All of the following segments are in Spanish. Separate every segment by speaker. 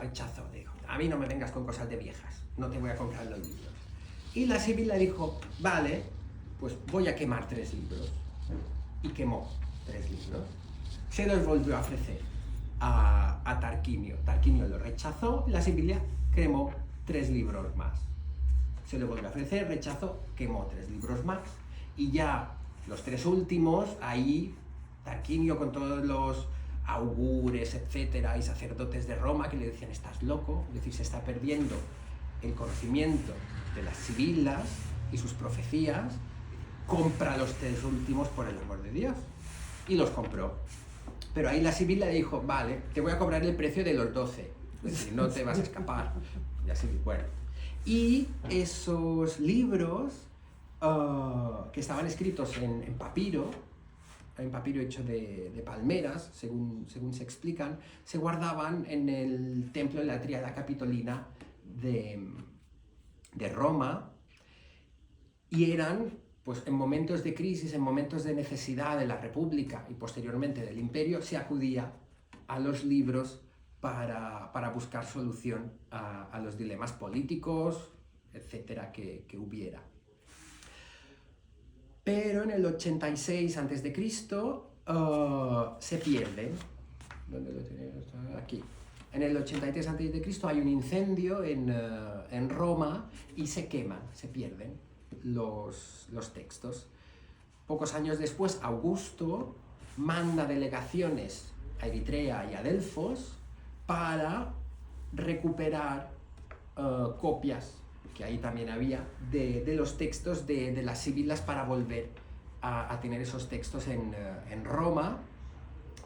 Speaker 1: rechazó, dijo, a mí no me vengas con cosas de viejas, no te voy a comprar los libros. Y la sibila dijo, vale, pues voy a quemar 3 libros. Y quemó 3 libros. Se los volvió a ofrecer a Tarquinio. Tarquinio lo rechazó, la sibila quemó 3 libros más. Se lo volvió a ofrecer, rechazó, quemó 3 libros más. Y ya los 3 últimos, ahí Tarquinio con todos los augures, etcétera, y sacerdotes de Roma que le decían, estás loco, es decir, se está perdiendo el conocimiento de las sibilas y sus profecías, compra los 3 últimos por el amor de Dios. Y los compró. Pero ahí la sibila dijo, vale, te voy a cobrar el precio de los 12, es decir, no te vas a escapar. Y así, bueno. Y esos libros que estaban escritos en papiro hecho de palmeras, según se explican, se guardaban en el templo de la Tríada Capitolina de Roma, y eran, pues en momentos de crisis, en momentos de necesidad de la República y posteriormente del Imperio, se acudía a los libros para buscar solución a los dilemas políticos, etcétera, que hubiera. Pero en el 86 a.C. Se pierden. ¿Dónde lo tenemos? Aquí. En el 83 a.C. hay un incendio en Roma y se queman, se pierden los textos. Pocos años después, Augusto manda delegaciones a Eritrea y a Delfos para recuperar copias, que ahí también había, de los textos de las sibilas para volver a tener esos textos en Roma,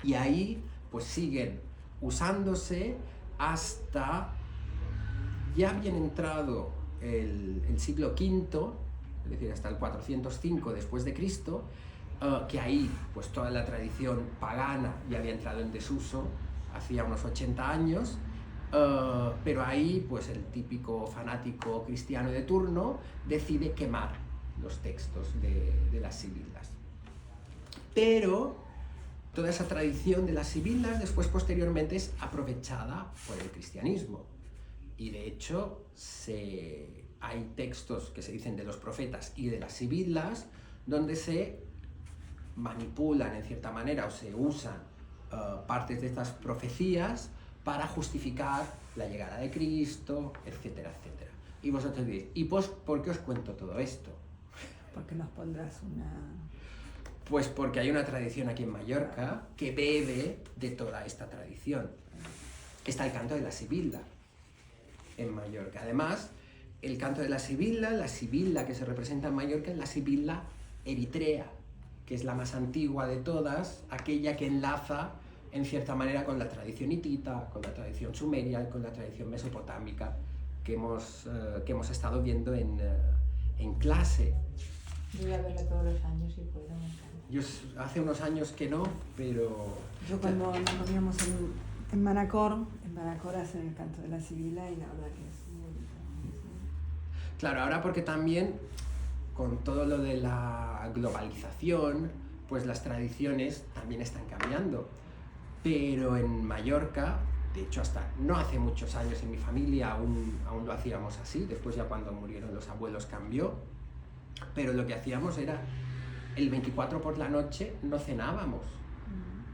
Speaker 1: y ahí pues siguen usándose hasta ya bien entrado el siglo V, es decir, hasta el 405 después de Cristo, que ahí pues toda la tradición pagana ya había entrado en desuso hacía unos 80 años, pero ahí pues el típico fanático cristiano de turno decide quemar los textos de las sibilas. Pero toda esa tradición de las sibilas después posteriormente es aprovechada por el cristianismo, y de hecho hay textos que se dicen de los profetas y de las sibilas donde se manipulan en cierta manera o se usan partes de estas profecías para justificar la llegada de Cristo, etcétera, etcétera. Y vosotros diréis, ¿y pues por qué os cuento todo esto?
Speaker 2: Porque nos pondrás una...
Speaker 1: Pues porque hay una tradición aquí en Mallorca que bebe de toda esta tradición. Está el canto de la sibila en Mallorca. Además, el canto de la sibila que se representa en Mallorca es la sibila eritrea, que es la más antigua de todas, aquella que enlaza en cierta manera con la tradición hitita, con la tradición sumeria, con la tradición mesopotámica que hemos estado viendo en clase.
Speaker 3: Yo voy a verla todos los años y puedo, me encanta.
Speaker 1: Yo hace unos años que no, pero...
Speaker 2: Yo cuando nos comíamos en Manacor hacen el canto de la sibila y la verdad que es muy bonito.
Speaker 1: Claro, ahora porque también con todo lo de la globalización, pues las tradiciones también están cambiando. Pero en Mallorca, de hecho hasta no hace muchos años en mi familia aún lo hacíamos así, después ya cuando murieron los abuelos cambió, pero lo que hacíamos era, el 24 por la noche no cenábamos,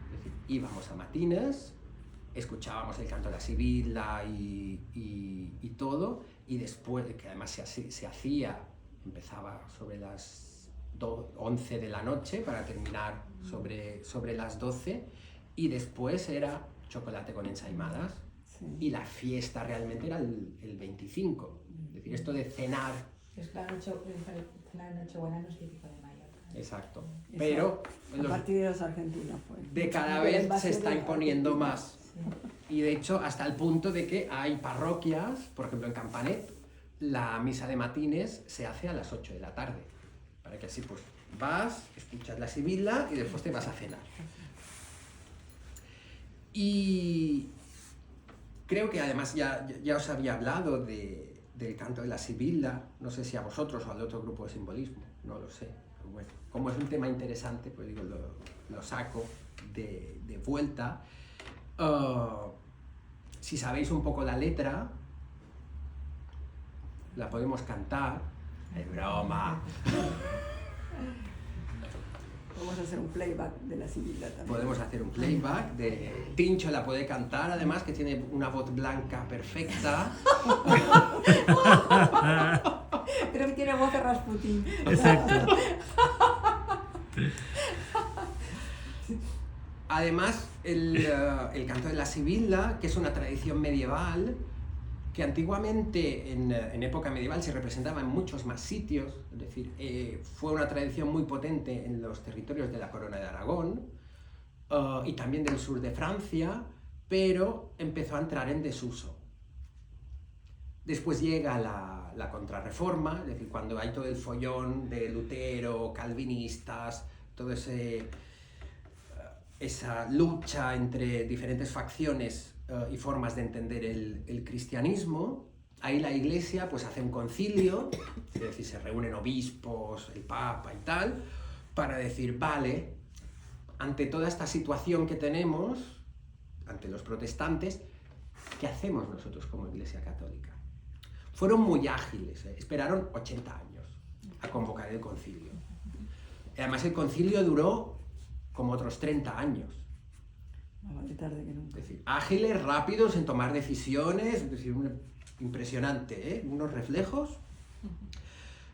Speaker 1: es decir, íbamos a matines, escuchábamos el canto de la sibila y todo, y después, que además se hacía, empezaba sobre las 11 de la noche para terminar sobre las 12, y después era chocolate con ensaimadas,
Speaker 2: Sí.
Speaker 1: y la fiesta realmente era el 25, es decir, esto de cenar.
Speaker 3: Es que la Nochebuena no es típico de Mallorca.
Speaker 1: Exacto,
Speaker 2: Eso,
Speaker 1: pero
Speaker 2: a partir de los argentinos, pues.
Speaker 1: de cada vez se está imponiendo más.
Speaker 3: Sí.
Speaker 1: Y de hecho, hasta el punto de que hay parroquias, por ejemplo en Campanet, la misa de matines se hace a las 8 de la tarde, para que así pues vas, escuchas la sibila y después te vas a cenar. Y creo que además ya os había hablado del canto de la sibila, no sé si a vosotros o al otro grupo de simbolismo, no lo sé. Pero bueno, como es un tema interesante, pues digo, lo saco de vuelta. si sabéis un poco la letra, la podemos cantar. Es broma.
Speaker 2: Vamos a hacer un playback de la Sibila también.
Speaker 1: Podemos hacer un playback. Trincho la puede cantar, además, que tiene una voz blanca perfecta.
Speaker 2: Creo que tiene voz de Rasputín.
Speaker 4: Exacto.
Speaker 1: Además, el canto de la Sibila, que es una tradición medieval, que antiguamente en época medieval se representaba en muchos más sitios, es decir, fue una tradición muy potente en los territorios de la Corona de Aragón y también del sur de Francia, pero empezó a entrar en desuso. Después llega la Contrarreforma, es decir, cuando hay todo el follón de Lutero, calvinistas, todo esa lucha entre diferentes facciones y formas de entender el cristianismo. Ahí la Iglesia pues hace un concilio, es decir, se reúnen obispos, el Papa y tal, para decir, vale, ante toda esta situación que tenemos, ante los protestantes, ¿qué hacemos nosotros como Iglesia Católica? Fueron muy ágiles, esperaron 80 años a convocar el concilio. Y además el concilio duró como otros 30 años.
Speaker 2: Más vale tarde que nunca.
Speaker 1: Es decir, ágiles, rápidos en tomar decisiones, es decir, impresionante, unos reflejos.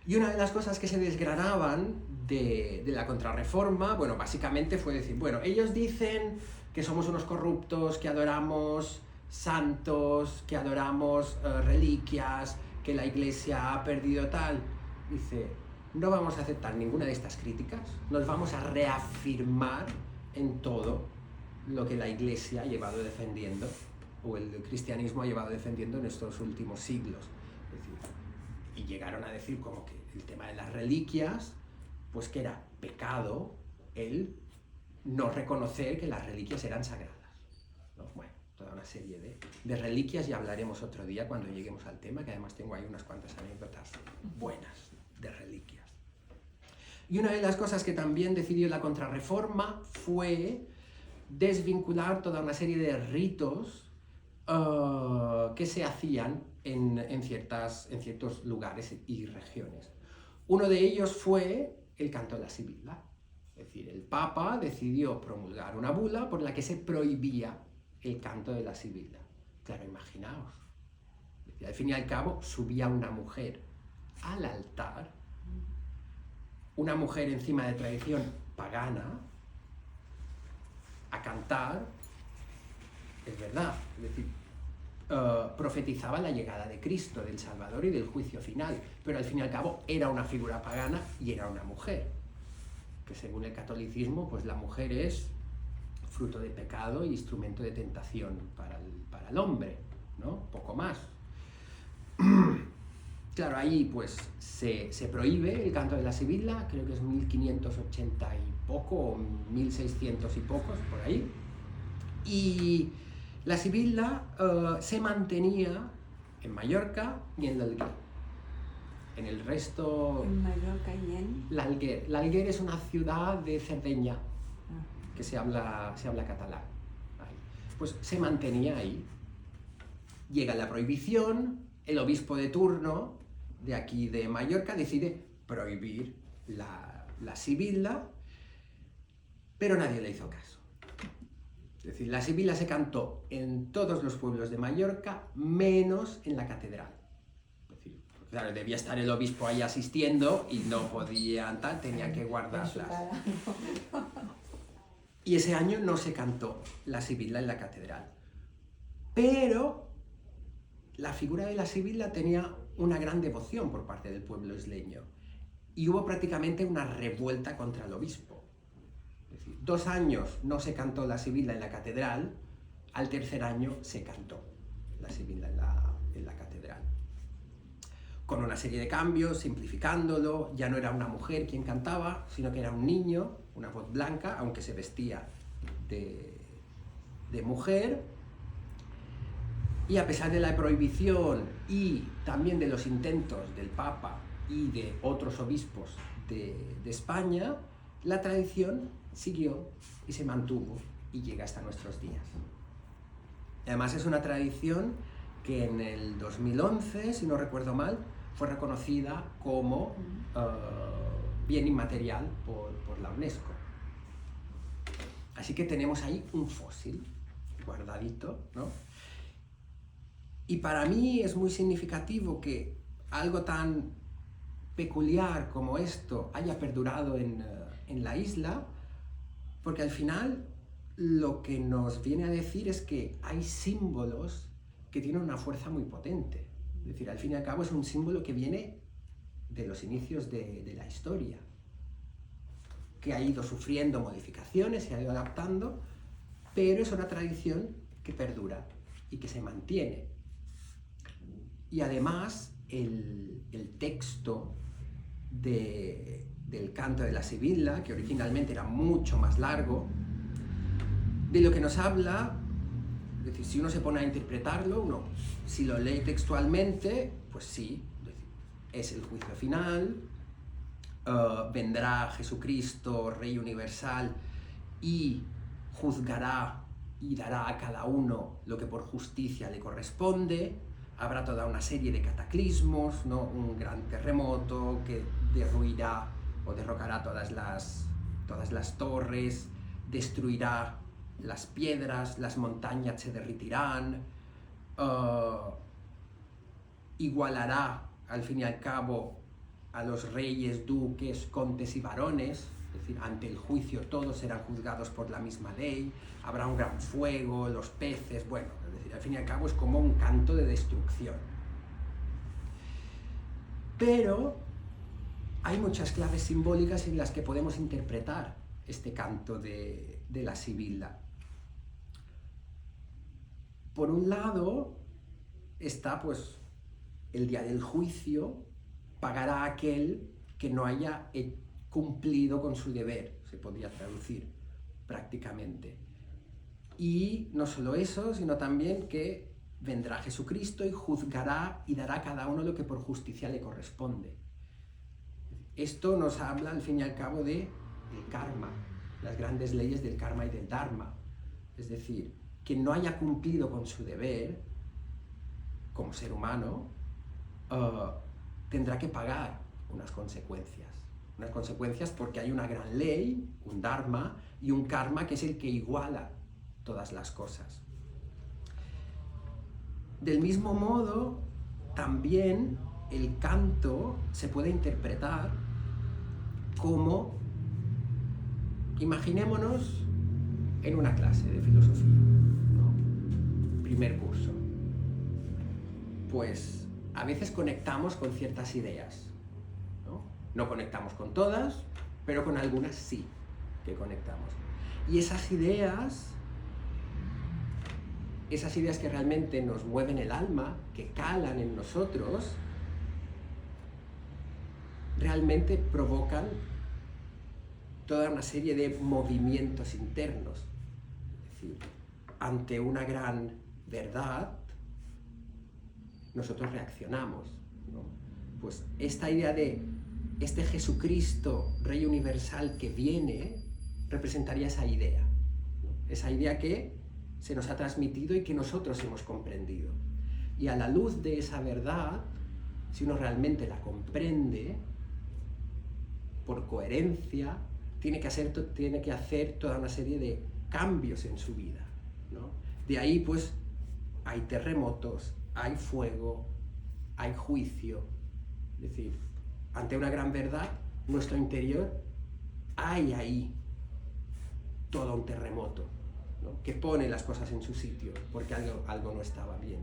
Speaker 1: Y una de las cosas que se desgranaban de la Contrarreforma, bueno, básicamente fue decir, bueno, ellos dicen que somos unos corruptos, que adoramos santos, que adoramos reliquias, que la Iglesia ha perdido tal. Dice, no vamos a aceptar ninguna de estas críticas, nos vamos a reafirmar en todo lo que la Iglesia ha llevado defendiendo, o el cristianismo ha llevado defendiendo en estos últimos siglos. Es decir, y llegaron a decir como que el tema de las reliquias, pues que era pecado el no reconocer que las reliquias eran sagradas, ¿no? Bueno, toda una serie de reliquias, y hablaremos otro día cuando lleguemos al tema, que además tengo ahí unas cuantas anécdotas buenas de reliquias. Y una de las cosas que también decidió la Contrarreforma fue desvincular toda una serie de ritos que se hacían en ciertos lugares y regiones. Uno de ellos fue el canto de la Sibila. Es decir, el Papa decidió promulgar una bula por la que se prohibía el canto de la Sibila. Claro, imaginaos. Es decir, al fin y al cabo, subía una mujer al altar, una mujer encima de tradición pagana, a cantar, es verdad, es decir, profetizaba la llegada de Cristo, del Salvador y del juicio final, pero al fin y al cabo era una figura pagana y era una mujer, que según el catolicismo, pues la mujer es fruto de pecado y instrumento de tentación para el hombre, ¿no? Poco más. Claro, ahí pues se prohíbe el canto de la Sibila, creo que es 1580 y poco, o 1600 y pocos, por ahí. Y la Sibila se mantenía en Mallorca y en l'Alguer. En el resto...
Speaker 2: En Mallorca y en...
Speaker 1: L'Alguer. L'Alguer es una ciudad de Cerdeña, que se habla catalán. Ahí. Pues se mantenía ahí. Llega la prohibición, el obispo de turno de aquí de Mallorca decide prohibir la Sibila, pero nadie le hizo caso. Es decir, la Sibila se cantó en todos los pueblos de Mallorca, menos en la catedral. Es decir, claro, debía estar el obispo ahí asistiendo y no podían tal, tenían que guardarlas. Y ese año no se cantó la Sibila en la catedral. Pero la figura de la Sibila tenía una gran devoción por parte del pueblo isleño. Y hubo prácticamente una revuelta contra el obispo. Es decir, 2 años no se cantó la Sibila en la catedral, al tercer año se cantó la Sibila en la catedral. Con una serie de cambios, simplificándolo, ya no era una mujer quien cantaba, sino que era un niño, una voz blanca, aunque se vestía de mujer. Y a pesar de la prohibición y también de los intentos del Papa y de otros obispos de España, la tradición siguió y se mantuvo y llega hasta nuestros días. Además es una tradición que en el 2011, si no recuerdo mal, fue reconocida como bien inmaterial por la UNESCO. Así que tenemos ahí un fósil guardadito, ¿no? Y para mí es muy significativo que algo tan peculiar como esto haya perdurado en la isla, porque al final lo que nos viene a decir es que hay símbolos que tienen una fuerza muy potente. Es decir, al fin y al cabo es un símbolo que viene de los inicios de la historia, que ha ido sufriendo modificaciones, se ha ido adaptando, pero es una tradición que perdura y que se mantiene. Y además el texto del canto de la Sibila, que originalmente era mucho más largo, de lo que nos habla, es decir, si uno se pone a interpretarlo, si lo lee textualmente, pues sí, es el juicio final, vendrá Jesucristo, Rey universal, y juzgará y dará a cada uno lo que por justicia le corresponde. Habrá toda una serie de cataclismos, ¿no? Un gran terremoto que derruirá o derrocará todas las torres, destruirá las piedras, las montañas se derretirán, igualará al fin y al cabo a los reyes, duques, condes y varones, es decir, ante el juicio todos serán juzgados por la misma ley, habrá un gran fuego, los peces, bueno, es decir, al fin y al cabo es como un canto de destrucción. Pero hay muchas claves simbólicas en las que podemos interpretar este canto de la Sibila. Por un lado está pues el día del juicio, pagará aquel que no haya cumplido con su deber, se podría traducir prácticamente. Y no solo eso, sino también que vendrá Jesucristo y juzgará y dará a cada uno lo que por justicia le corresponde. Esto nos habla al fin y al cabo del karma, las grandes leyes del karma y del dharma. Es decir, quien no haya cumplido con su deber como ser humano, tendrá que pagar unas consecuencias porque hay una gran ley, un dharma y un karma que es el que iguala todas las cosas. Del mismo modo, también el canto se puede interpretar como, imaginémonos en una clase de filosofía, ¿no? Primer curso. Pues a veces conectamos con ciertas ideas, ¿no? No conectamos con todas, pero con algunas sí que conectamos. Y esas ideas que realmente nos mueven el alma, que calan en nosotros, realmente provocan toda una serie de movimientos internos. Es decir, ante una gran verdad, nosotros reaccionamos, ¿no? Pues esta idea de este Jesucristo, Rey universal que viene, representaría esa idea, ¿no? Esa idea que se nos ha transmitido y que nosotros hemos comprendido. Y a la luz de esa verdad, si uno realmente la comprende, por coherencia, tiene que hacer toda una serie de cambios en su vida, ¿no? De ahí pues hay terremotos, hay fuego, hay juicio. Es decir, ante una gran verdad, nuestro interior hay ahí todo un terremoto, ¿no? Que pone las cosas en su sitio, porque algo no estaba bien.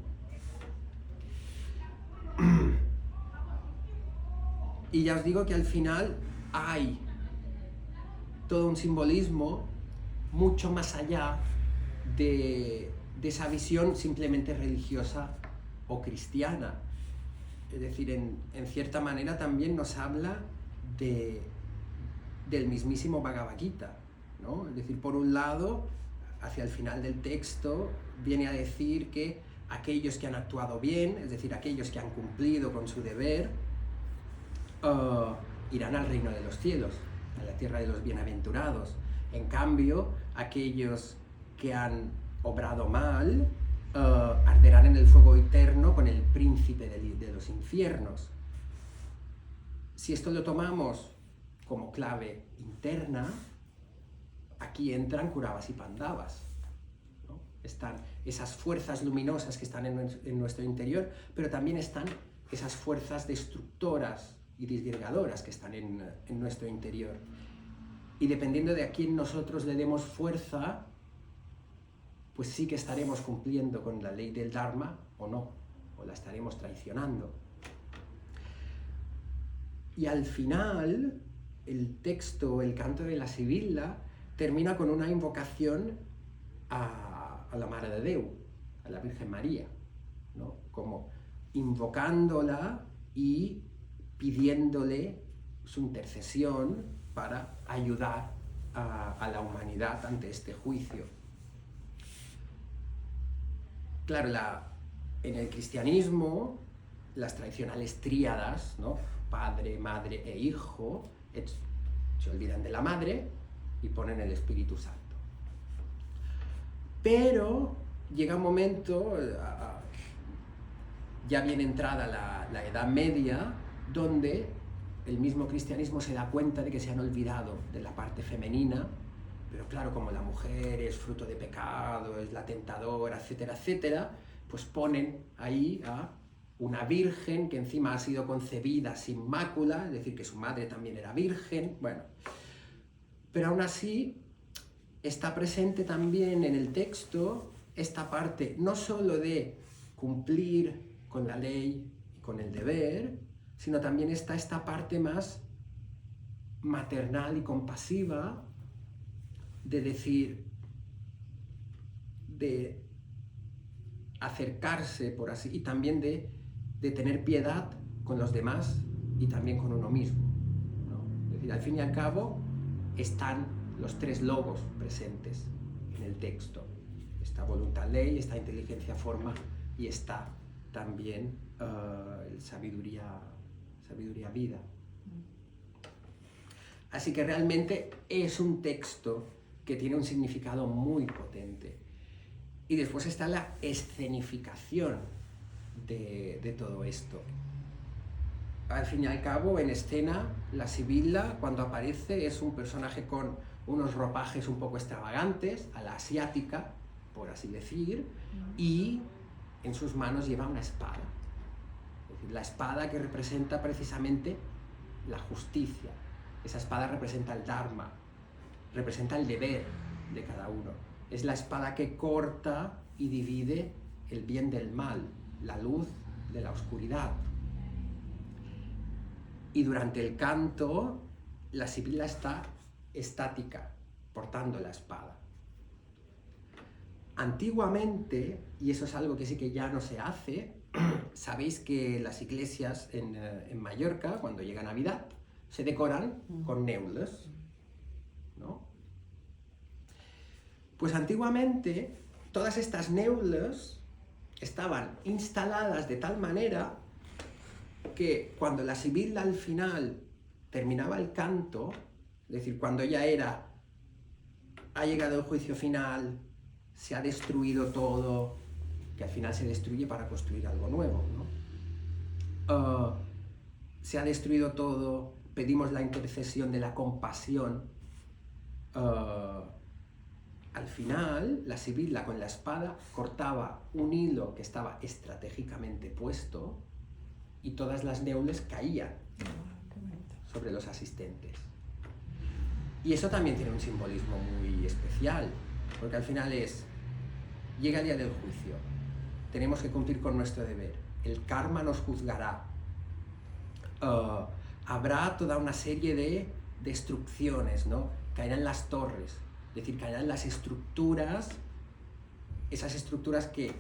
Speaker 1: Y ya os digo que al final hay todo un simbolismo mucho más allá de esa visión simplemente religiosa o cristiana. Es decir, en cierta manera también nos habla del mismísimo Bhagavad Gita, ¿no? Es decir, por un lado, hacia el final del texto, viene a decir que aquellos que han actuado bien, es decir, aquellos que han cumplido con su deber, irán al reino de los cielos, a la tierra de los bienaventurados. En cambio, aquellos que han obrado mal arderán en el fuego eterno con el príncipe de los infiernos. Si esto lo tomamos como clave interna, aquí entran Kauravas y Pandavas, ¿no? Están esas fuerzas luminosas que están en nuestro interior, pero también están esas fuerzas destructoras y disgregadoras que están en nuestro interior. Y dependiendo de a quién nosotros le demos fuerza, pues sí que estaremos cumpliendo con la ley del Dharma o no, o la estaremos traicionando. Y al final, el texto, el canto de la Sibila, termina con una invocación a la Mare de Déu, a la Virgen María, ¿no? Como invocándola y pidiéndole su intercesión para ayudar a la humanidad ante este juicio. Claro, en el cristianismo, las tradicionales tríadas, ¿no? Padre, madre e hijo, se olvidan de la madre y ponen el Espíritu Santo. Pero llega un momento, ya bien entrada la Edad Media, donde el mismo cristianismo se da cuenta de que se han olvidado de la parte femenina, pero claro, como la mujer es fruto de pecado, es la tentadora, etcétera, etcétera, pues ponen ahí a una virgen que encima ha sido concebida sin mácula, es decir, que su madre también era virgen, bueno. Pero aún así está presente también en el texto esta parte no solo de cumplir con la ley y con el deber, sino también está esta parte más maternal y compasiva de decir, de acercarse, por así, y también de tener piedad con los demás y también con uno mismo, ¿no? Es decir, al fin y al cabo están los tres logos presentes en el texto. Está voluntad-ley, está inteligencia-forma y está también sabiduría-vida. Así que realmente es un texto que tiene un significado muy potente. Y después está la escenificación de todo esto. Al fin y al cabo, en escena, la Sibila, cuando aparece, es un personaje con unos ropajes un poco extravagantes, a la asiática, por así decir, y en sus manos lleva una espada. Es decir, la espada que representa precisamente la justicia. Esa espada representa el Dharma, representa el deber de cada uno. Es la espada que corta y divide el bien del mal, la luz de la oscuridad. Y durante el canto, la Sibila está estática, portando la espada. Antiguamente, y eso es algo que sí que ya no se hace, sabéis que las iglesias en Mallorca, cuando llega Navidad, se decoran con neules, ¿no? Pues antiguamente, todas estas neules estaban instaladas de tal manera que cuando la Sibila al final terminaba el canto, es decir, cuando ya ha llegado el juicio final, se ha destruido todo, que al final se destruye para construir algo nuevo, ¿no? Se ha destruido todo, pedimos la intercesión de la compasión. Al final, la Sibila con la espada cortaba un hilo que estaba estratégicamente puesto y todas las neules caían sobre los asistentes. Y eso también tiene un simbolismo muy especial, porque al final llega el día del juicio, tenemos que cumplir con nuestro deber, el karma nos juzgará, habrá toda una serie de destrucciones, ¿no? Caerán las torres, es decir, caerán las estructuras, esas estructuras que,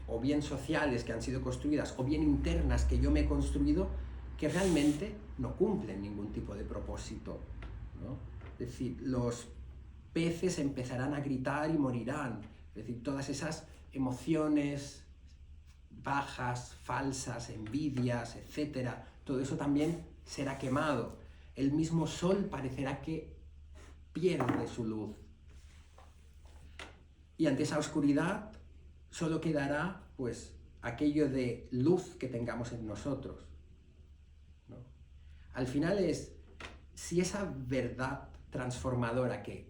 Speaker 1: o bien sociales que han sido construidas, o bien internas que yo me he construido, que realmente no cumplen ningún tipo de propósito, ¿no? Es decir, los peces empezarán a gritar y morirán, es decir, todas esas emociones bajas, falsas, envidias, etcétera, todo eso también será quemado. El mismo sol parecerá que pierde su luz. Y ante esa oscuridad solo quedará pues aquello de luz que tengamos en nosotros, ¿no? Al final es, si esa verdad transformadora que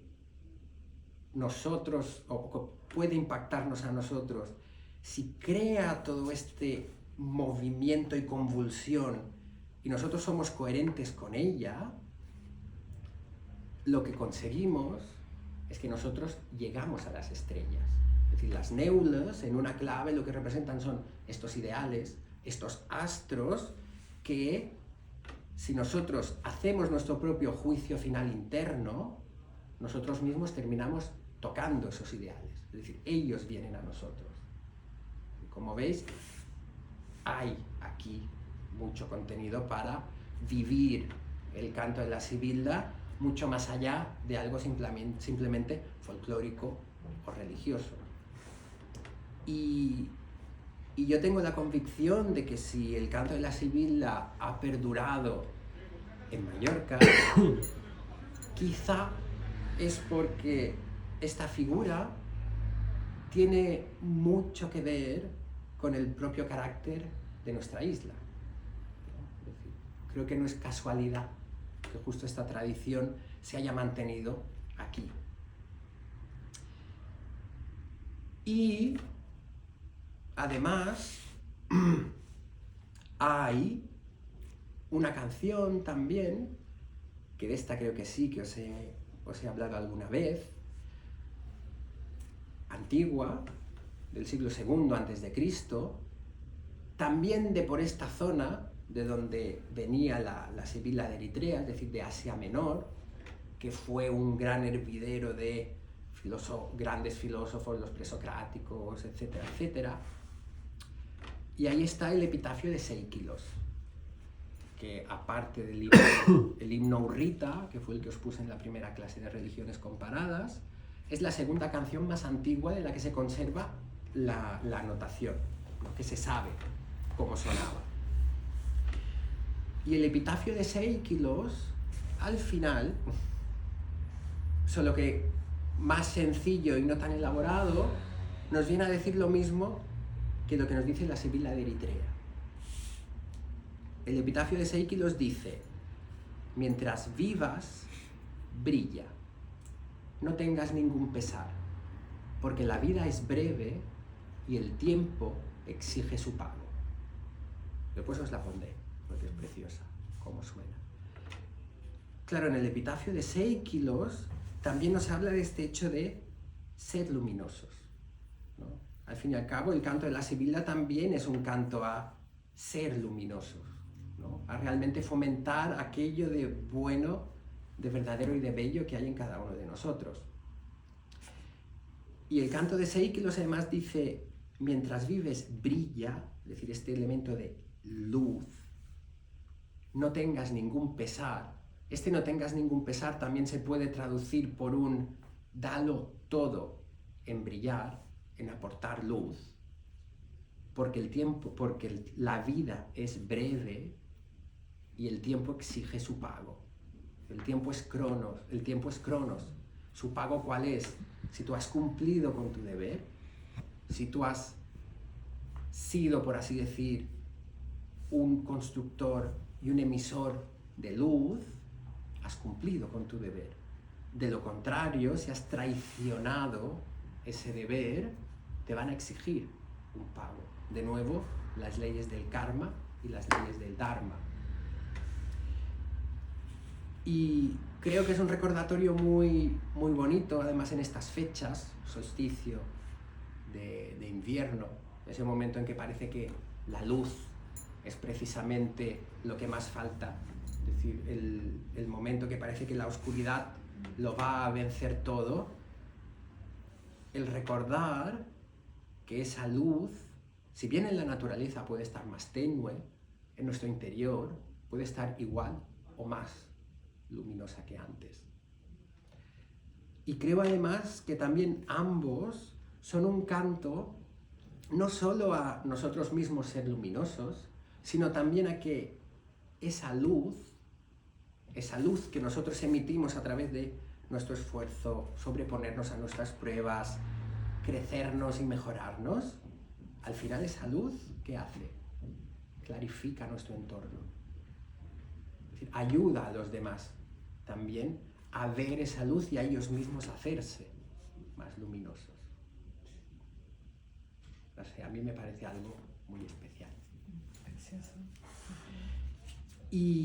Speaker 1: nosotros, o puede impactarnos a nosotros, si crea todo este movimiento y convulsión y nosotros somos coherentes con ella, lo que conseguimos es que nosotros llegamos a las estrellas. Es decir, las nébulas en una clave lo que representan son estos ideales, estos astros que si nosotros hacemos nuestro propio juicio final interno, nosotros mismos terminamos tocando esos ideales. Es decir, ellos vienen a nosotros. Y como veis, hay aquí mucho contenido para vivir el canto de la Sibilda mucho más allá de algo simplemente folclórico o religioso. Y yo tengo la convicción de que si el canto de la Sibilda ha perdurado en Mallorca, quizá es porque esta figura tiene mucho que ver con el propio carácter de nuestra isla. Es decir, creo que no es casualidad que justo esta tradición se haya mantenido aquí. Y además hay una canción también, que de esta creo que sí, que os he hablado alguna vez, antigua, del siglo II a.C., también de por esta zona de donde venía la Sibila de Eritrea, es decir, de Asia Menor, que fue un gran hervidero de grandes filósofos, los presocráticos, etcétera, etcétera. Y ahí está el epitafio de Seikilos, que aparte del el himno Urrita, que fue el que os puse en la primera clase de religiones comparadas, es la segunda canción más antigua de la que se conserva la notación, lo que se sabe cómo sonaba. Y el epitafio de Seikilos, al final, solo que más sencillo y no tan elaborado, nos viene a decir lo mismo que lo que nos dice la Sibila de Eritrea. El epitafio de Seikilos dice: mientras vivas, brilla, no tengas ningún pesar, porque la vida es breve y el tiempo exige su pago. Después os la pondré, porque es preciosa, como suena. Claro, en el epitafio de Seikilos también nos habla de este hecho de ser luminosos, ¿no? Al fin y al cabo, el canto de la Sibila también es un canto a ser luminosos, ¿no? A realmente fomentar aquello de bueno, de verdadero y de bello que hay en cada uno de nosotros. Y el canto de Seikilos además dice: mientras vives, brilla, es decir, este elemento de luz, no tengas ningún pesar. Este no tengas ningún pesar también se puede traducir por un dalo todo en brillar, en aportar luz, porque la vida es breve y el tiempo exige su pago. El tiempo es cronos. ¿Su pago cuál es? Si tú has cumplido con tu deber, si tú has sido, por así decir, un constructor y un emisor de luz, has cumplido con tu deber. De lo contrario, si has traicionado ese deber, te van a exigir un pago. De nuevo, las leyes del karma y las leyes del dharma. Y creo que es un recordatorio muy, muy bonito, además en estas fechas, solsticio de invierno, ese momento en que parece que la luz es precisamente lo que más falta, es decir, el momento que parece que la oscuridad lo va a vencer todo, el recordar que esa luz, si bien en la naturaleza puede estar más tenue, en nuestro interior puede estar igual o más luminosa que antes. Y creo además que también ambos son un canto no solo a nosotros mismos ser luminosos, sino también a que esa luz que nosotros emitimos a través de nuestro esfuerzo, sobreponernos a nuestras pruebas, crecernos y mejorarnos, al final esa luz, ¿qué hace? Clarifica nuestro entorno. Es decir, ayuda a los demás también a ver esa luz y a ellos mismos hacerse más luminosos. No sé, a mí me parece algo muy especial.
Speaker 2: Precioso.
Speaker 1: Y